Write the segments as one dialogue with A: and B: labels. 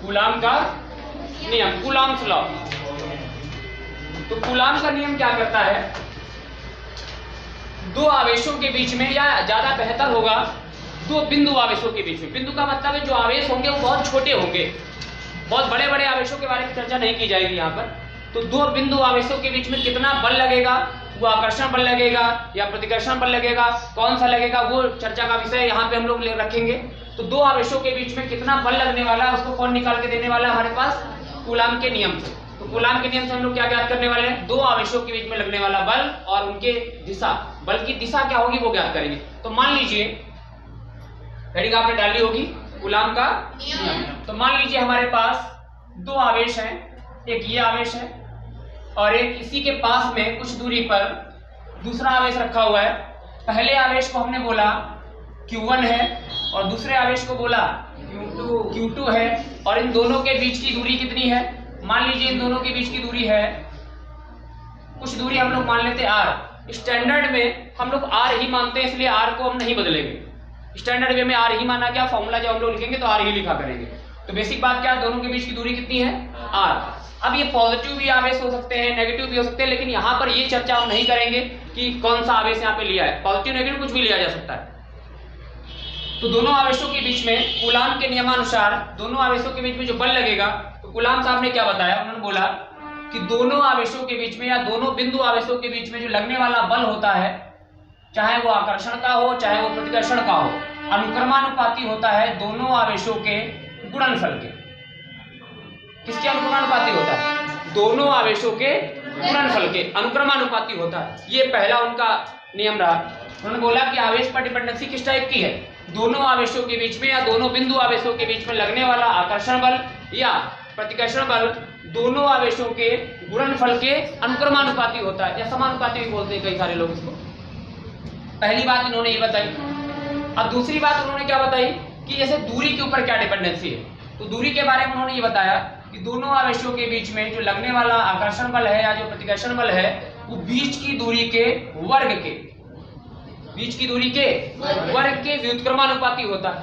A: Coulomb का नियम, coulombs law. तो कूलाम का नियम क्या करता है, दो आवेशों के बीच में, या ज्यादा बेहतर होगा दो बिंदु आवेशों के बीच में। बिंदु का मतलब है जो आवेश होंगे वो बहुत छोटे होंगे, बहुत बड़े बड़े आवेशों के बारे में चर्चा नहीं की जाएगी यहाँ पर। तो दो बिंदु आवेशों के बीच में कितना बल लगेगा, वो आकर्षण बल लगेगा या प्रतिकर्षण बल लगेगा, कौन सा लगेगा, वो चर्चा का विषय यहाँ पे हम लोग रखेंगे। तो दो आवेशों के बीच में कितना बल लगने वाला है उसको कौन निकाल के देने वाला है हमारे पास, कूलाम के नियम से। तो कूलाम के नियम से हम लोग क्या ज्ञात करने वाले हैं, दो आवेशों के बीच में लगने वाला बल और उनके दिशा, बल की दिशा क्या होगी वो ज्ञात करेंगे। तो मान लीजिए हेडिंग आपने डाली होगी कूलाम का नियम। तो मान लीजिए हमारे पास दो आवेश हैं, एक ये आवेश है और एक इसी के पास में कुछ दूरी पर दूसरा आवेश रखा हुआ है। पहले आवेश को हमने बोला Q1 है और दूसरे आवेश को बोला Q2 है, और इन दोनों के बीच की दूरी कितनी है, मान लीजिए इन दोनों के बीच की दूरी है कुछ दूरी हम लोग मान लेते R। स्टैंडर्ड में हम लोग R ही मानते हैं, इसलिए R को हम नहीं बदलेंगे। स्टैंडर्ड वे में R ही माना गया, फॉर्मूला जब हम लोग लिखेंगे तो R ही लिखा करेंगे। तो बेसिक बात क्या है, दोनों के बीच की दूरी कितनी है, R। अब ये पॉजिटिव भी आवेश हो सकते हैं, नेगेटिव भी हो सकते हैं, लेकिन यहाँ पर ये चर्चा हम नहीं करेंगे कि कौन सा आवेश यहाँ पे लिया है, पॉजिटिव नेगेटिव कुछ भी लिया जा सकता है। तो दोनों आवेशों के बीच में कूलाम के नियमानुसार दोनों आवेशों के बीच में जो बल लगेगा, तो कूलाम साहब ने क्या बताया, उन्होंने बोला कि दोनों आवेशों के बीच में या दोनों बिंदु आवेशों के बीच में जो लगने वाला बल होता है, चाहे वो आकर्षण का हो चाहे वो प्रतिकर्षण का हो, अनुक्रमानुपाती होता है दोनों आवेशों के गुणनफल के। किसके अनुक्रमानुपाती होता है, दोनों आवेशों के गुणनफल के अनुक्रमानुपाती होता है। ये पहला उनका नियम रहा। उन्होंने बोला कि आवेश पर डिपेंडेंसी किस टाइप की है, दोनों आवेशों के बीच में या दोनों बिंदु आवेशों के बीच में लगने वाला आकर्षण बल या प्रतिकर्षण बल दोनों आवेशों के गुणनफल के अनुक्रमानुपाती होता है, या समानुपाती भी बोलते हैं कई सारे लोग इसको। पहली बात इन्होंने ये बताई। अब दूसरी बात उन्होंने क्या बताई कि जैसे दूरी के ऊपर क्या डिपेंडेंसी है, तो दूरी के बारे में उन्होंने ये बताया कि दोनों आवेशों के बीच में जो लगने वाला आकर्षण बल है या जो प्रतिकर्षण बल है वो बीच की दूरी के वर्ग के, बीच की दूरी के वर्ग के व्युत्क्रमानुपाती होता है।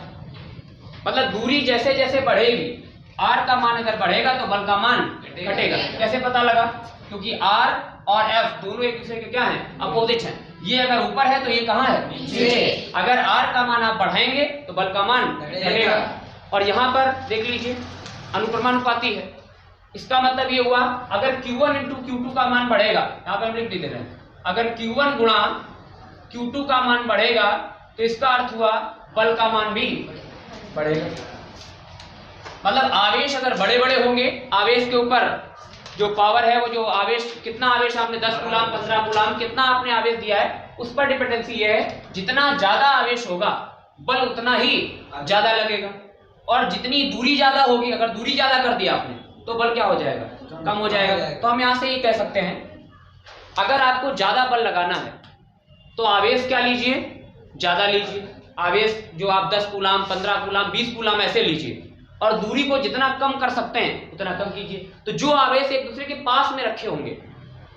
A: मतलब दूरी जैसे जैसे बढ़ेगी, R का मान अगर बढ़ेगा तो बल का मान घटेगा। कैसे पता लगा, क्योंकि R और F दोनों एक दूसरे के क्या हैं, अपोजिट हैं। ये अगर ऊपर है तो ये कहाँ है, नीचे। अगर R का मान आप बढ़ाएंगे तो बल का मान घटेगा। और यहाँ पर देख लीजिए अनुक्रमानुपाती है, इसका मतलब ये हुआ अगर Q1 इंटू Q2 का मान बढ़ेगा, यहाँ पे हम लिख दे रहे हैं, अगर Q1 गुणा Q2 का मान बढ़ेगा तो इसका अर्थ हुआ बल का मान भी बढ़ेगा। मतलब आवेश अगर बड़े बड़े होंगे, आवेश के ऊपर जो पावर है वो जो आवेश, कितना आवेश आपने 10 कूलाम 15 कूलाम कितना आपने आवेश दिया है उस पर डिपेंडेंसी ये है, जितना ज्यादा आवेश होगा बल उतना ही ज्यादा लगेगा, और जितनी दूरी ज्यादा होगी, अगर दूरी ज्यादा कर दिया आपने तो बल क्या हो जाएगा, कम हो जाएगा। तो हम यहाँ से ये कह सकते हैं अगर आपको ज्यादा बल लगाना है तो आवेश क्या लीजिए, ज्यादा लीजिए। आवेश जो आप 10 कूलाम 15 कूलाम 20 कूलाम ऐसे लीजिए, और दूरी को जितना कम कर सकते हैं उतना कम कीजिए। तो जो आवेश एक दूसरे के पास में रखे होंगे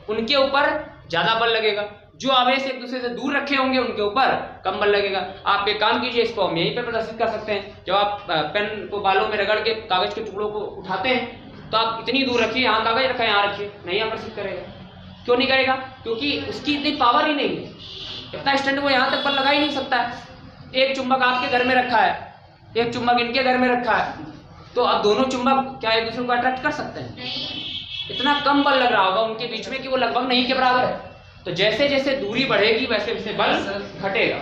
A: उनके ऊपर ज्यादा बल लगेगा, जो आवेश एक दूसरे से दूर रखे होंगे उनके ऊपर कम बल लगेगा। आप एक काम कीजिए, इसको हम यहीं पे प्रदर्शित कर सकते हैं। जब आप पेन को बालों में रगड़ के कागज के टुकड़ों को उठाते हैं तो आप इतनी दूर रखिए, यहाँ कागज रखा है यहाँ रखिए, नहीं आकर्षित करेगा। क्यों नहीं करेगा, क्योंकि उसकी इतनी पावर ही नहीं है, इतना स्टैंड वो यहाँ तक बल लगा ही नहीं सकता है। एक चुंबक आपके घर में रखा है, एक चुंबक इनके घर में रखा है, तो अब दोनों चुंबक क्या एक दूसरे को अट्रैक्ट कर सकते हैं, इतना कम बल लग रहा होगा उनके बीच में कि वो लगभग नहीं के बराबर है। तो जैसे जैसे दूरी बढ़ेगी वैसे वैसे बल घटेगा।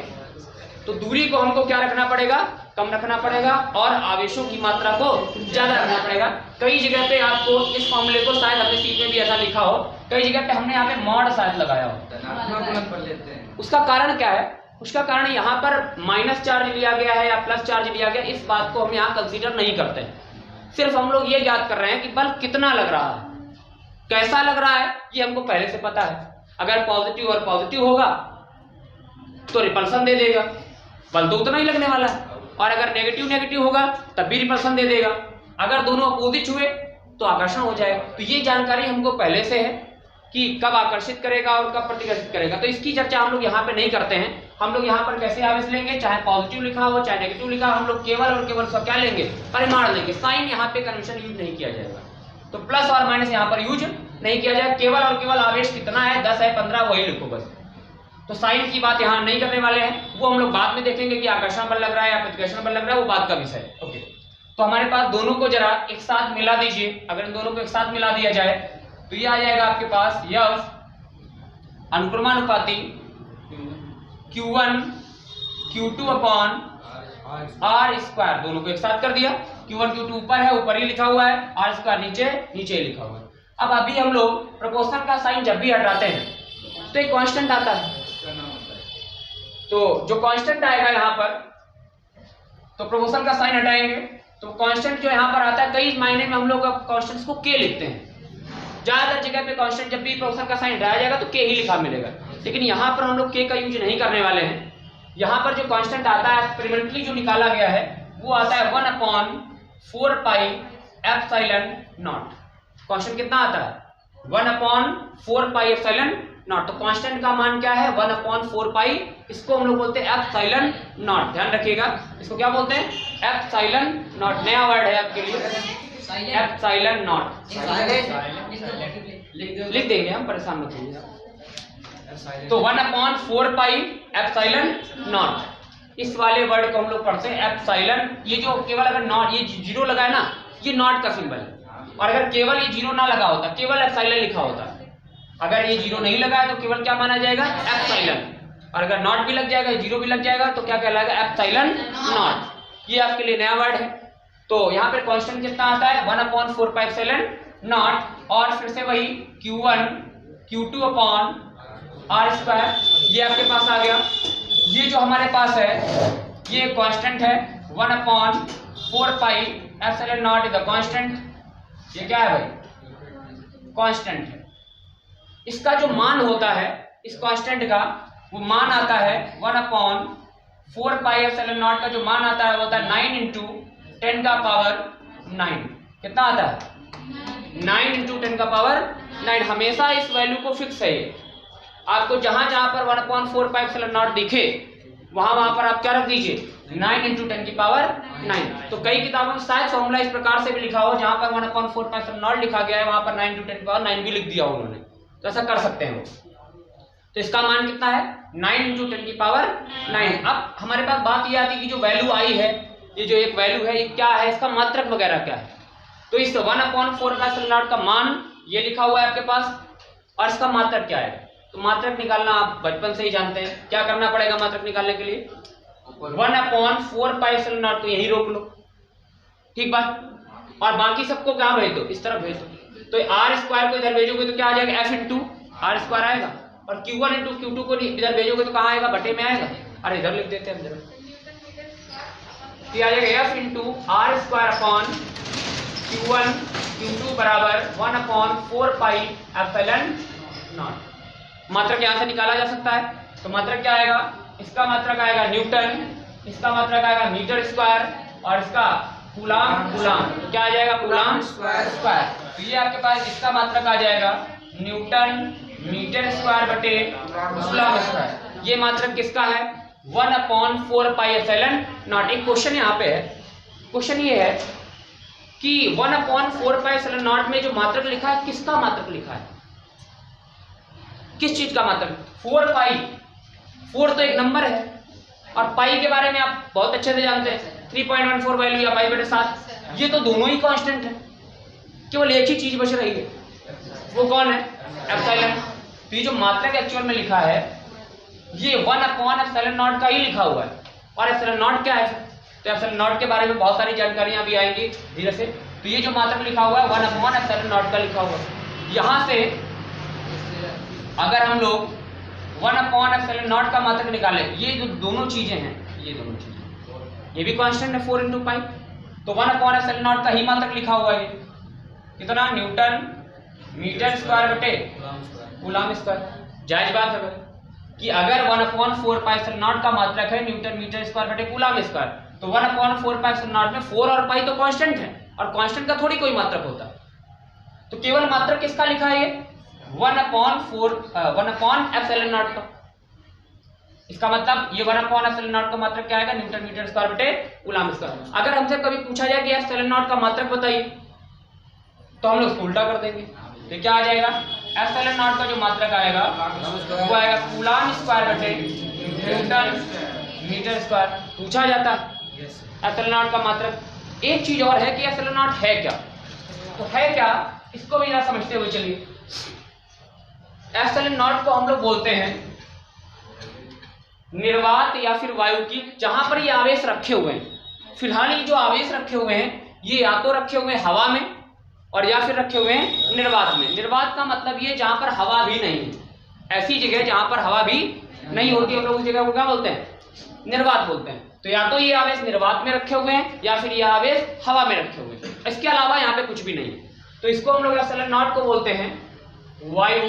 A: तो दूरी को हमको क्या रखना पड़ेगा, कम रखना पड़ेगा, और आवेशों की मात्रा को ज्यादा रखना पड़ेगा। कई जगह पे आपको इस फॉर्मूले को शायद अपने सीट में भी ऐसा लिखा हो, कई जगह पे हमने यहाँ पे मॉड शायद लगाया हो। उसका कारण क्या है, उसका कारण यहाँ पर माइनस चार्ज लिया गया है या प्लस चार्ज लिया गया, इस बात को हम यहाँ कंसीडर नहीं करते हैं। सिर्फ हम लोग ये याद कर रहे हैं कि बल कितना लग रहा है, कैसा लग रहा है, ये हमको पहले से पता है। अगर पॉजिटिव और पॉजिटिव होगा तो रिपल्सन दे देगा, बल तो उतना ही लगने वाला है, और अगर नेगेटिव नेगेटिव होगा तब भी रिपल्सन दे देगा। अगर दोनों अपोजिट हुए तो आकर्षण हो जाएगा। तो ये जानकारी हमको पहले से है, कि कब आकर्षित करेगा और कब प्रतिकर्षित करेगा। तो इसकी चर्चा हम लोग यहाँ पे नहीं करते हैं। हम लोग यहाँ पर कैसे आवेश लेंगे, चाहे पॉजिटिव लिखा हो चाहे नेगेटिव लिखा हो, हम लोग केवल और केवल उसका क्या लेंगे, परिमाण लेंगे। साइन यहाँ पे कन्वेंशन यूज नहीं किया जाएगा। तो प्लस और माइनस यहाँ पर यूज नहीं किया जाएगा। केवल और केवल आवेश कितना है, 10 है 15, वही लिखो बस। तो साइन की बात यहाँ नहीं करने वाले हैं, वो हम लोग बाद में देखेंगे कि आकर्षण बल लग रहा है या प्रतिकर्षण बल लग रहा है, वो बात का विषय है। ओके, तो हमारे पास दोनों को जरा एक साथ मिला दीजिए। अगर इन दोनों को एक साथ मिला दिया जाए तो ये आ जाएगा आपके पास F अनुक्रमानुपाती Q1 Q2 upon R square. दोनों को एक साथ कर दिया। Q1 Q2 ऊपर है, ऊपर ही लिखा हुआ है, R स्क्वायर नीचे नीचे ही लिखा हुआ है। अब अभी हम लोग प्रोपोर्शन का साइन जब भी हटाते हैं तो एक कांस्टेंट आता है। तो जो कांस्टेंट आएगा यहाँ पर, तो प्रोपोर्शन का साइन हटाएंगे तो कांस्टेंट जो यहाँ पर आता है, कई मायने में हम लोग कांस्टेंट्स को के लिखते हैं। ज्यादातर जगह पे कांस्टेंट जब भी प्रोपोर्शन का साइन हटाया जाएगा तो के ही लिखा मिलेगा, लेकिन यहाँ पर हम लोग के का यूज नहीं करने वाले हैं। यहाँ पर जो कांस्टेंट आता है एक्सपेरिमेंटली जो निकाला गया है वो आता है 1/4 पाई एप्सिलॉन नॉट। कांस्टेंट कितना आता है, 1/4 पाई एप्सिलॉन नॉट। तो कांस्टेंट का मान क्या है, 1/4 पाई। इसको हम लोग बोलते हैं एप्सिलॉन नॉट। ध्यान रखिएगा, इसको क्या बोलते हैं, एप्सिलॉन नॉट। नया वर्ड है आपके लिए, एप्सिलॉन नॉट। लिख देंगे हम, परेशान मत होइए। तो 1/4 पाई एप्सिलॉन नॉट, इस वाले वर्ड को हम लोग पढ़ते हैं एप्सिलॉन। ये जो केवल अगर नॉट, ये जीरो लगा है ना, ये नॉट का सिंबल है। और अगर केवल ये जीरो ना लगा होता, केवल एप्सिलॉन लिखा होता, अगर ये जीरो नहीं लगा है तो केवल क्या माना जाएगा, एप्सिलॉन। और अगर नॉट भी लग जाएगा, जीरो भी लग जाएगा तो क्या कहलाएगा, एप्सिलॉन नॉट। ये आपके लिए नया वर्ड है। तो यहाँ पे कांस्टेंट कितना आता है, 1/4 पाई एप्सिलॉन नॉट। और फिर से वही Q1 Q2 upon R square, ये आपके पास आ गया। ये जो हमारे पास है ये कांस्टेंट है, 1/4 pi epsilon not is the constant. ये क्या है भाई, कांस्टेंट है। इसका जो मान होता है इस कांस्टेंट का, वो मान आता है 1/4 पाई एप्सिलॉन नॉट का जो मान आता है वो होता है 9 × 10 का पावर 9। कितना आता है, 9 × 10 का पावर 9। हमेशा इस वैल्यू को फिक्स है। आपको जहां जहां पर 1/4 पाई एप्सिलॉन नॉट दिखे वहां पर आप क्या रख दीजिए, 9 × 10 की पावर 9। तो कई किताबों में शायद फॉर्मूला इस प्रकार से भी लिखा हो, जहां पर 1/4 पाई एप्सिलॉन नॉट लिखा गया है वहां पर 9 × 10 की पावर 9 भी लिख दिया उन्होंने। तो ऐसा कर सकते हैं वो। तो इसका मान कितना है, 9 × 10 की पावर 9। अब हमारे पास बात ये आती है कि जो वैल्यू आई है, ये जो एक वैल्यू है, ये क्या है, इसका मात्रक वगैरह क्या है। तो इस 1/4 पाई एप्सिलॉन नॉट का मान ये लिखा हुआ है आपके पास, और इसका मात्रक क्या है। तो मात्रक निकालना आप बचपन से ही जानते हैं, क्या करना पड़ेगा मात्रक निकालने के लिए, 1/4 पाई एप्सिलॉन नॉट। तो यही रोक लो, ठीक बात। और बाकी सबको कहाँ भेज दो, इस तरफ भेज दो। तो R स्क्वायर को इधर भेजोगे तो क्या आ जाएगा, F × R स्क्वायर आएगा। और Q1 × Q2 को इधर भेजोगे तो कहाँ आएगा, बटे में आएगा। अरे इधर लिख देते हैं जरा, तो आ जाएगा F × R square upon Q1 Q2 बराबर 1/4 पाई एप्सिलॉन नॉट। मात्रक यहाँ से निकाला जा सकता है। तो मात्रक क्या आएगा, इसका मात्रक आएगा न्यूटन, इसका मात्रक आएगा मीटर स्क्वायर, और इसका कूलाम। तो क्या आ जाएगा, कूलाम स्क्वायर। तो ये आपके पास इसका मात्रक आ जाएगा न्यूटन मीटर स्क्वायर बटे कूलाम स्क्वायर। ये मात्रक किसका है, 1/4 पाई एप्सिलॉन नॉट। एक क्वेश्चन यहाँ पे है, क्वेश्चन ये है कि 1/4 पाई एप्सिलॉन नॉट में जो मात्रक लिखा है, किसका मात्रक लिखा है, किस चीज का मात्रक, 4 पाई। 4 तो एक नंबर है, और पाई के बारे में आप बहुत अच्छे से जानते हैं, 3.14 वैल्यू या π/7। ये तो दोनों ही कांस्टेंट है, केवल एक ही चीज बच रही है, वो कौन है, एप्सिलॉन। तो ये जो मात्रक एक्चुअल में लिखा है ये 1/एप्सिलॉन नॉट का ही लिखा हुआ है। और एप्सिलॉन नॉट क्या है, तो एप्सिलॉन नॉट के बारे में बहुत सारी जानकारियां भी आएंगी धीरे से। तो ये जो मात्रक लिखा हुआ है 1/एप्सिलॉन नॉट का लिखा हुआ है। यहाँ से अगर हम लोग 1/एप्सिलॉन नॉट का मात्रक निकाले, ये जो दोनों चीजें हैं, ये दोनों चीजें, ये भी कांस्टेंट है 4 × पाई। तो 1/एप्सिलॉन नॉट का ही मात्रक लिखा हुआ है, कितना, न्यूटन मीटर स्क्वायर बटे कूलाम स्क्वायर। जायज बात है कि अगर 1/4 पाई एप्सिलॉन नॉट का मात्रक है न्यूटन मीटर स्क्वायर बटे कूलाम स्क्वायर, तो 1/4 पाई एप्सिलॉन नॉट में 4 और पाई तो कांस्टेंट है, और कांस्टेंट का थोड़ी कोई मात्रक होता है। तो केवल मात्रक किसका लिखा है, ये 1/4 का। इसका मतलब ये 1/ε0 का मात्रक क्या आएगा, न्यूटन मीटर स्क्वायर बटे कूलम स्क्वायर। अगर हमसे कभी पूछा जाए कि ε0 का मात्रक बताइए तो हम लोग उल्टा कर देंगे। तो क्या आ जाएगा, ε0 का जो मात्रक आएगा वो आएगा कूलम स्क्वायर बटे न्यूटन मीटर स्क्वायर। पूछा जाता है ε0 का मात्रक। एक चीज और है कि ε0 है क्या, तो है क्या इसको भी ना समझते हुए चलिए। ε0 को हम लोग बोलते हैं निर्वात या फिर वायु की, जहां पर ये आवेश रखे हुए हैं। फिलहाल ये जो आवेश रखे हुए हैं ये या तो रखे हुए हैं हवा में और या फिर रखे हुए हैं निर्वात में। निर्वात का मतलब ये जहां पर हवा भी नहीं है, ऐसी जगह जहां पर हवा भी नहीं होती हम लोग उस जगह को क्या बोलते हैं, निर्वात बोलते हैं। तो या तो ये आवेश निर्वात में रखे हुए हैं या फिर ये आवेश हवा में रखे हुए हैं, इसके अलावा यहाँ पे कुछ भी नहीं है। तो इसको हम लोग ε0 को बोलते हैं वायु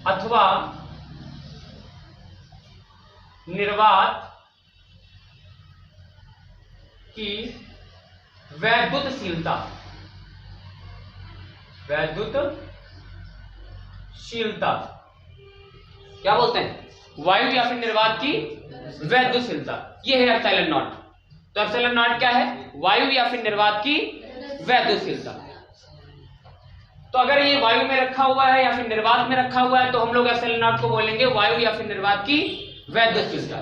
A: अथवा निर्वात की वैद्युतशीलता। वैद्युतशीलता क्या बोलते हैं, वायु या फिर निर्वात की वैद्युतशीलता, ये है ε0। तो ε0 क्या है, वायु या फिर निर्वात की वैद्युतशीलता। तो अगर ये वायु में रखा हुआ है या फिर निर्वात में रखा हुआ है तो हम लोग ε0 को बोलेंगे वायु या फिर निर्वात की वैद्युतशीलता।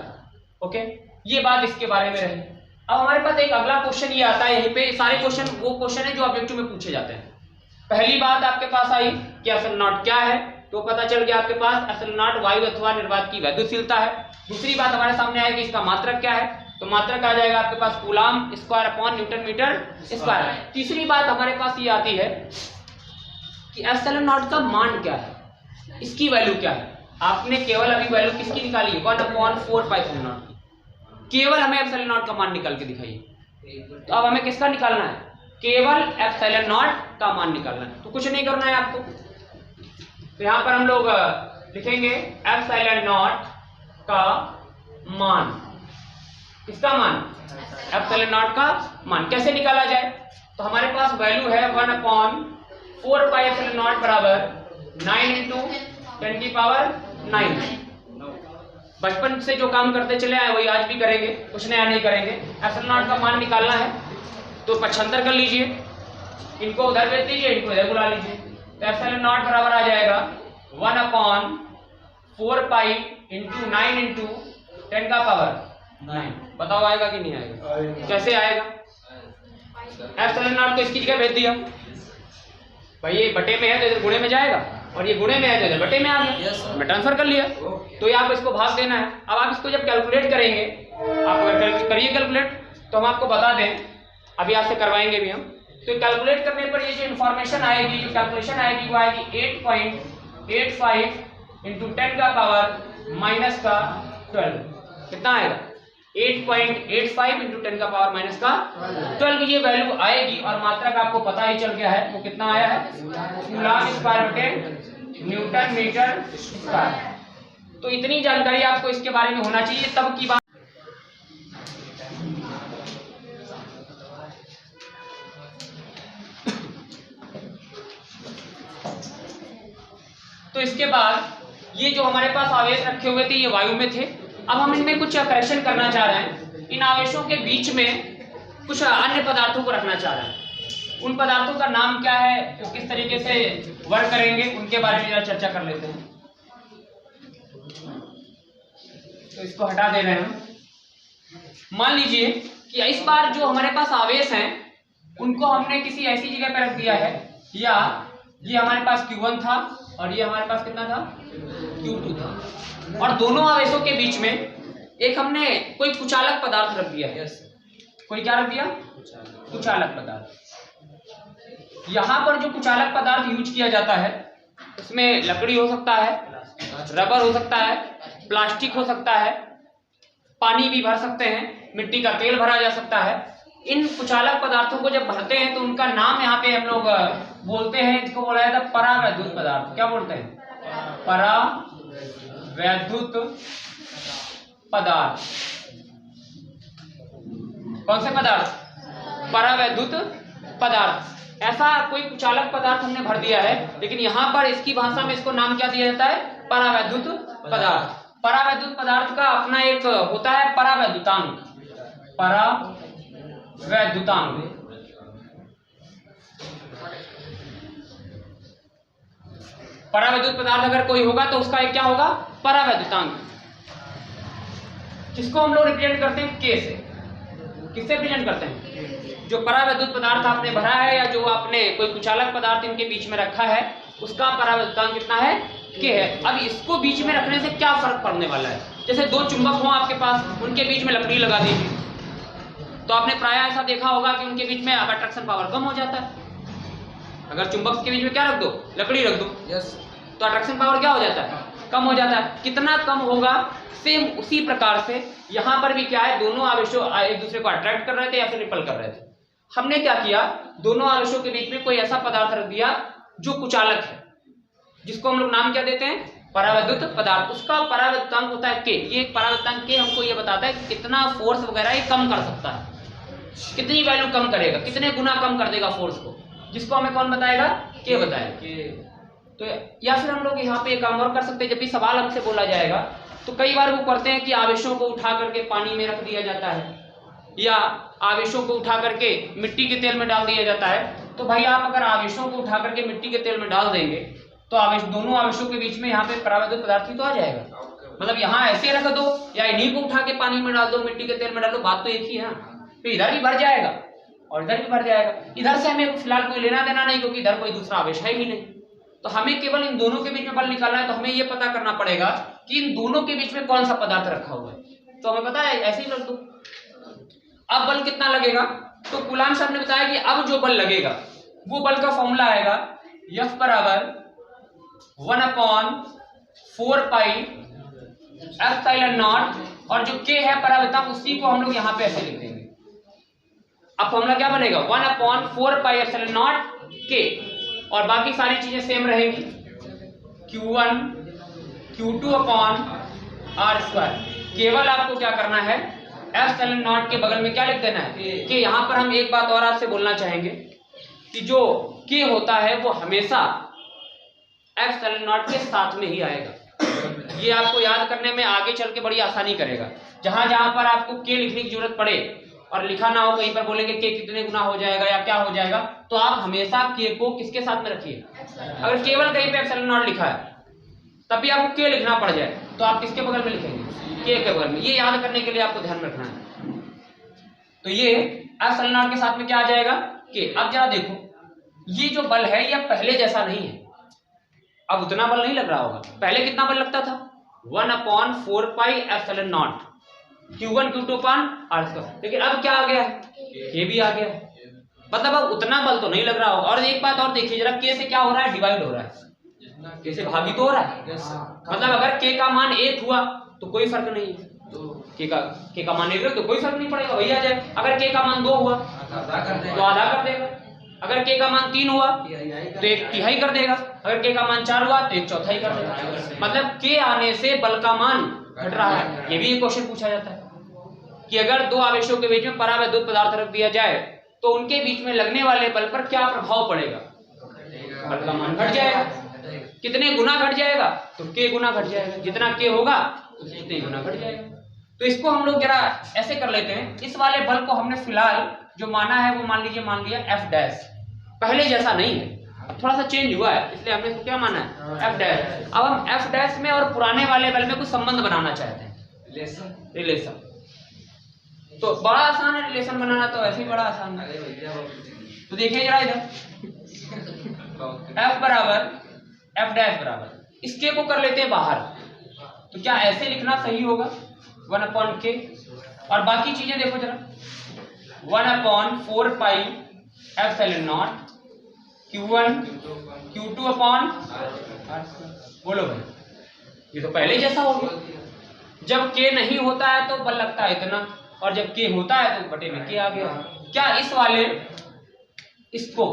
A: ओके, ये बात इसके बारे में रही। अब हमारे पास एक अगला क्वेश्चन ये आता है, यहीं पे सारे क्वेश्चन वो क्वेश्चन है जो ऑब्जेक्टिव में पूछे जाते हैं। पहली बात आपके पास आई कि ε0 क्या है, तो पता चल गया आपके पास ε0 वायु अथवा निर्वात की वैद्युतशीलता है। दूसरी बात हमारे सामने आएगी इसका मात्रक क्या है, तो मात्रक आ जाएगा आपके पास coulomb square upon newton metre square. तीसरी बात हमारे पास ये आती है कि ε0 का मान क्या है, इसकी वैल्यू क्या है। आपने केवल अभी वैल्यू किसकी निकाली, 1/4πε0 की। केवल हमें ε0 का मान निकाल के दिखाइए। तो अब हमें किसका निकालना है, केवल ε0 का मान निकालना है। तो कुछ नहीं करना है आपको, तो यहां पर हम लोग लिखेंगे ε0 का मान। किसका मान, ε0 का मान। कैसे निकाला जाए, तो हमारे पास वैल्यू है 1/4πε0 बराबर 9 × 10⁹। बचपन से जो काम करते चले आए वही आज भी करेंगे, कुछ नया नहीं करेंगे। ε0 का मान निकालना है तो पक्षांतर कर लीजिए, इनको उधर भेज दीजिए, इनको इधर बुला लीजिए। तो ε0 बराबर आ जाएगा 1/4π × 9 × 10⁹। बताओ आएगा कि नहीं आएगा, कैसे आएगा। ε0 को इसकी जगह भेज दिया, भाई ये बटे में है तो इधर गुणे में जाएगा, और ये गुणे में है तो इधर बटे में आ गया। मैं ट्रांसफर कर लिया। तो ये आप इसको भाग देना है। अब आप इसको जब कैलकुलेट करेंगे, आप अगर करिए कैलकुलेट तो हम आपको बता दें, अभी आपसे करवाएंगे भी हम। तो कैलकुलेट करने पर ये जो इन्फॉर्मेशन आएगी, जो कैलकुलेशन आएगी वो आएगी 8.85 × 10⁻⁻12। कितना आएगा, 8.85 × 10⁻⁻12 ये वैल्यू आएगी। और मात्रक आपको पता ही चल गया है वो कितना आया है, कूलम स्क्वायर बटे न्यूटन मीटर स्क्वायर। तो इतनी जानकारी आपको इसके बारे में होना चाहिए, तब की बात। तो इसके बाद ये जो हमारे पास आवेश रखे हुए थे ये वायु में थे। अब हम इनमें कुछ करेक्शन करना चाह रहे हैं, इन आवेशों के बीच में कुछ अन्य पदार्थों को रखना चाह रहे हैं। उन पदार्थों का नाम क्या है, वो किस तरीके से वर्क करेंगे, उनके बारे में जरा चर्चा कर लेते हैं। तो इसको हटा दे रहे हैं हम। मान लीजिए कि इस बार जो हमारे पास आवेश हैं उनको हमने किसी ऐसी जगह पर रख दिया है, या ये हमारे पास Q1 था और ये हमारे पास कितना था, Q2 था, और दोनों आवेशों के बीच में एक हमने कोई कुचालक पदार्थ रख दिया है। कोई क्या रख दिया, कुचालक पदार्थ। यहां पर जो कुचालक पदार्थ यूज किया जाता है उसमें लकड़ी हो सकता है, रबर हो सकता है, प्लास्टिक हो सकता है, पानी भी भर सकते हैं, मिट्टी का तेल भरा जा सकता है। इन कुचालक पदार्थों को जब भरते हैं तो उनका नाम यहाँ पे हम लोग बोलते हैं, इसको बोला जाता है परावैद्युत पदार्थ। क्या बोलते हैं, परावैद्युत पदार्थ। कौन से पदार्थ, परावैद्युत पदार्थ। ऐसा कोई कुचालक पदार्थ हमने भर दिया है, लेकिन यहाँ पर इसकी भाषा में इसको नाम क्या दिया जाता है? परावैद्युत पदार्थ। परावैद्युत पदार्थ का अपना एक होता है परावैद्युतांक। परावैद्युतांक परावैद्युत पदार्थ अगर कोई होगा तो उसका एक क्या होगा? परावैद्युतांक, जिसको हम लोग रिप्रेजेंट करते हैं के से। किससे रिप्रेजेंट करते हैं? जो परावैद्युत पदार्थ आपने भरा है या जो आपने कोई कुचालक पदार्थ इनके बीच में रखा है, उसका परावैद्युतांक कितना है? के है। अब इसको बीच में रखने से क्या फर्क पड़ने वाला है? जैसे दो चुंबक हो आपके पास, उनके बीच में लकड़ी लगा दीजिए, तो आपने प्रायः ऐसा देखा होगा कि उनके बीच में अट्रैक्शन पावर कम हो जाता है। अगर चुंबक के बीच में क्या रख दो? लकड़ी रख दो, तो अट्रैक्शन पावर क्या हो जाता है? कम हो जाता है। कितना कम होगा? सेम उसी प्रकार से यहां पर भी क्या है, दोनों आवेशों एक दूसरे को अट्रैक्ट कर रहे थे या फिर रिपल कर रहे थे। हमने क्या किया, दोनों आवेशों के बीच में कोई ऐसा पदार्थ रख दिया जो कुचालक है, जिसको हम लोग नाम क्या देते हैं? परावैद्युत पदार्थ। उसका परावैद्युतांक होता है के। ये एक परावैद्युतांक के हमको ये बताता है कि कितना फोर्स वगैरह ये कम कर सकता है, कितनी वैल्यू कम करेगा, कितने गुना कम कर देगा फोर्स को, जिसको हमें कौन बताएगा? के बताएगा। तो या फिर हम लोग यहाँ पे एक काम और कर सकते हैं, जब भी सवाल हमसे बोला जाएगा तो कई बार वो करते हैं कि आवेशों को उठा करके पानी में रख दिया जाता है या आवेशों को उठा करके मिट्टी के तेल में डाल दिया जाता है। तो भाई आप अगर आवेशों को उठा करके मिट्टी के तेल में डाल देंगे तो दोनों आवेशों के बीच में यहाँ पे परावैद्युत पदार्थ ही तो आ जाएगा। मतलब यहाँ ऐसे रख दो या इन्हीं को उठा के पानी में डाल दो, मिट्टी के तेल में डाल दो, बात तो एक ही है। तो इधर भी भर जाएगा और इधर भी भर जाएगा। इधर से हमें फिलहाल कोई लेना देना नहीं, क्योंकि इधर कोई दूसरा आवेश है ही नहीं। तो हमें केवल इन दोनों के बीच में बल निकालना है। तो हमें यह पता करना पड़ेगा कि इन दोनों के बीच में कौन सा पदार्थ रखा हुआ है। तो हमें पता है, ऐसे ही रख दो। अब बल कितना लगेगा? तो कूलाम्ब साहब ने बताया कि अब जो बल लगेगा वो बल का फॉर्मूला आएगा F बराबर 1/4 पाई एप्सिलॉन नॉट, और जो K है परावैद्युतांक, उसी को हम लोग यहाँ पे ऐसे लिख देंगे। अब फॉर्मूला क्या बनेगा? 1/4 पाई एप्सिलॉन नॉट K, और बाकी सारी चीजें सेम रहेंगी, Q1 Q2 upon R square. केवल आपको क्या करना है, एप्सिलॉन नॉट के बगल में क्या लिख देना है? कि यहाँ पर हम एक बात और आपसे बोलना चाहेंगे कि जो K होता है वो हमेशा एप्सिलॉन नॉट के साथ में ही आएगा। ये आपको याद करने में आगे चल के बड़ी आसानी करेगा। जहां जहां पर आपको K लिखने की जरूरत पड़े और लिखा ना हो, कहीं पर बोलेंगे K कितने गुना हो जाएगा या क्या हो जाएगा, तो आप हमेशा K को किसके साथ में रखिए। अगर केवल कहीं पे एप्सिलॉन नॉट लिखा है तब भी आपको K लिखना पड़ जाए, तो आप किसके बगल में लिखेंगे? K के बगल में। ये याद करने के लिए आपको ध्यान रखना है। तो ये एप्सिलॉन नॉट के साथ में क्या आ जाएगा? K। अब जरा देखो, ये जो बल है ये पहले जैसा नहीं है। अब उतना बल नहीं लग रहा होगा। पहले कितना बल लगता था? 1/4 pi epsilon not Q1 Q2 upon R square. लेकिन अब क्या आ गया है? K भी आ गया है। मतलब अब उतना बल तो नहीं लग रहा होगा। और एक बात और देखिए जरा, K से क्या हो रहा है? डिवाइड हो रहा है। K से भागी तो हो रहा है। मतलब अगर K का मान 1 हुआ तो कोई फर्क नहीं है। K का मान 1 तो कोई फर्क नहीं पड़ेगा, वही आ जाए। अगर K का मान 2 हुआ तो आधा कर देगा। अगर K का मान 3 हुआ तो 1/3 कर देगा। अगर K का मान 4 हुआ तो 1/4 कर देगा। मतलब K आने से बल का मान घट रहा है। ये भी एक क्वेश्चन पूछा जाता है कि अगर दो आवेशों के बीच में परावैद्युत पदार्थ रख दिया जाए तो उनके बीच में लगने वाले बल पर क्या प्रभाव पड़ेगा? बल का मान घट जाएगा। कितने गुना घट जाएगा? तो K गुना घट जाएगा। जितना K होगा उतने गुना घट जाएगा। तो इसको हम लोग जरा ऐसे कर लेते हैं। इस वाले बल को हमने फिलहाल जो माना है वो मान लिया F डैश। पहले जैसा नहीं है, अब थोड़ा सा चेंज हुआ है, इसलिए हमने इसको क्या माना है? F dash. अब हम F डैश में और पुराने वाले बल में कुछ संबंध बनाना चाहते हैं, रिलेशन। तो बड़ा आसान है रिलेशन बनाना, तो ऐसे ही बड़ा आसान है। तो देखिए जरा इधर, F बराबर F डैश बराबर, इसके को कर लेते हैं बाहर। तो क्या ऐसे लिखना सही होगा? 1/K। और बाकी चीजें देखो जरा, 1/4 pi epsilon not Q1 Q2 upon बोलो भाई, ये तो पहले जैसा हो गया। जब K नहीं होता है तो बल लगता है इतना, और जब K होता है तो बटे में K आ गया। क्या इस वाले इसको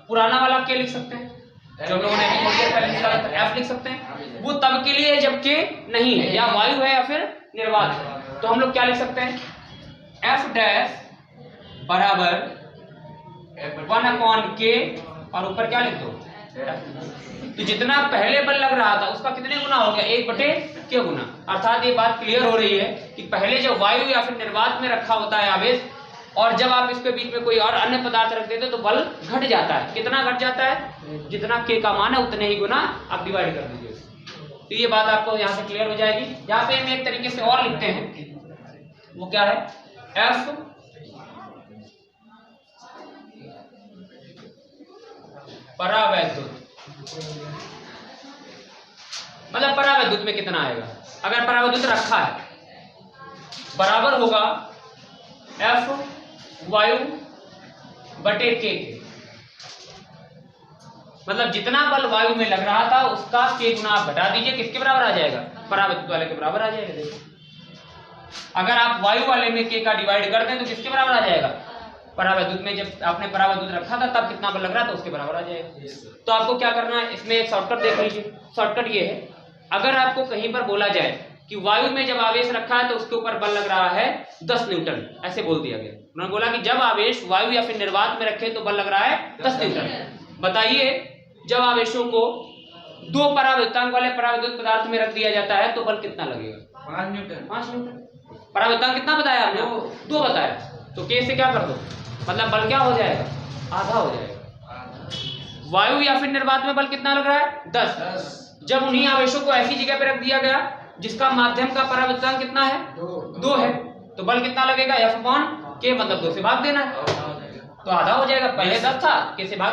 A: पुराना वाला K लिख सकते हैं? जो लोगों ने थोड़ी देर पहले निकाला था, F लिख सकते हैं। वो तब के लिए जब K नहीं है, या वायु है या फिर निर्वात है। तो हम लोग क्या लिख सकते हैं? F डैश बराबर 1/k और ऊपर क्या लिख दो। तो जितना पहले बल लग रहा था उसका कितने गुना हो गया, 1/k गुना। अर्थात ये बात क्लियर हो रही है कि पहले जब वायु या फिर निर्वात में रखा होता है आवेश, और जब आप इसके बीच में कोई और अन्य पदार्थ रख देते तो बल घट जाता है। कितना घट जाता है, जितना k का मान है उतने ही गुना आप डिवाइड कर दीजिए। तो ये बात आपको यहाँ से क्लियर हो जाएगी। यहाँ पे हम एक तरीके से और लिखते हैं, वो क्या है, F परावैद्युत, मतलब परावैद्युत में कितना आएगा, अगर परावैद्युत रखा है बराबर होगा F वायु बटे k के। मतलब जितना बल वायु में लग रहा था उसका k गुना आप घटा दीजिए, किसके बराबर आ जाएगा, परावैद्युत वाले के बराबर आ जाएगा। देखिए अगर आप वायु वाले में k का डिवाइड कर दें तो किसके बराबर आ जाएगा, परावैद्युत में जब आपने परावैद्युत रखा था तब कितना बल लग रहा था उसके बराबर आ जाएगा। तो आपको क्या करना है, इसमें एक शॉर्टकट देख लीजिए। शॉर्टकट ये है, अगर आपको कहीं पर बोला जाए कि वायु में जब आवेश रखा है तो उसके ऊपर बल लग रहा है 10 न्यूटन, ऐसे बोल दिया गया। उन्होंने बोला कि जब आवेश वायु या फिर निर्वात में रखे तो बल लग रहा है 10 न्यूटन। बताइए जब आवेशों को दो परावैद्युतांक वाले परावैद्युत पदार्थ में रख दिया जाता है तो बल कितना लगेगा, 5 न्यूटन। 5 न्यूटन। परावैद्युतांक कितना बताया आपने, 2 बताया। तो k से क्या कर दो, मतलब बल क्या हो जाएगा, आधा हो जाएगा। वायु या फिर निर्वात में बल कितना लग रहा है, 10। जब उन्हीं आवेशों को ऐसी जगह पे रख दिया गया जिसका माध्यम का परावैद्युतांक कितना है, 2 है, तो बल कितना लगेगा, F/k, मतलब 2 से भाग देना है तो आधा हो जाएगा। पहले 10 था, k से भाग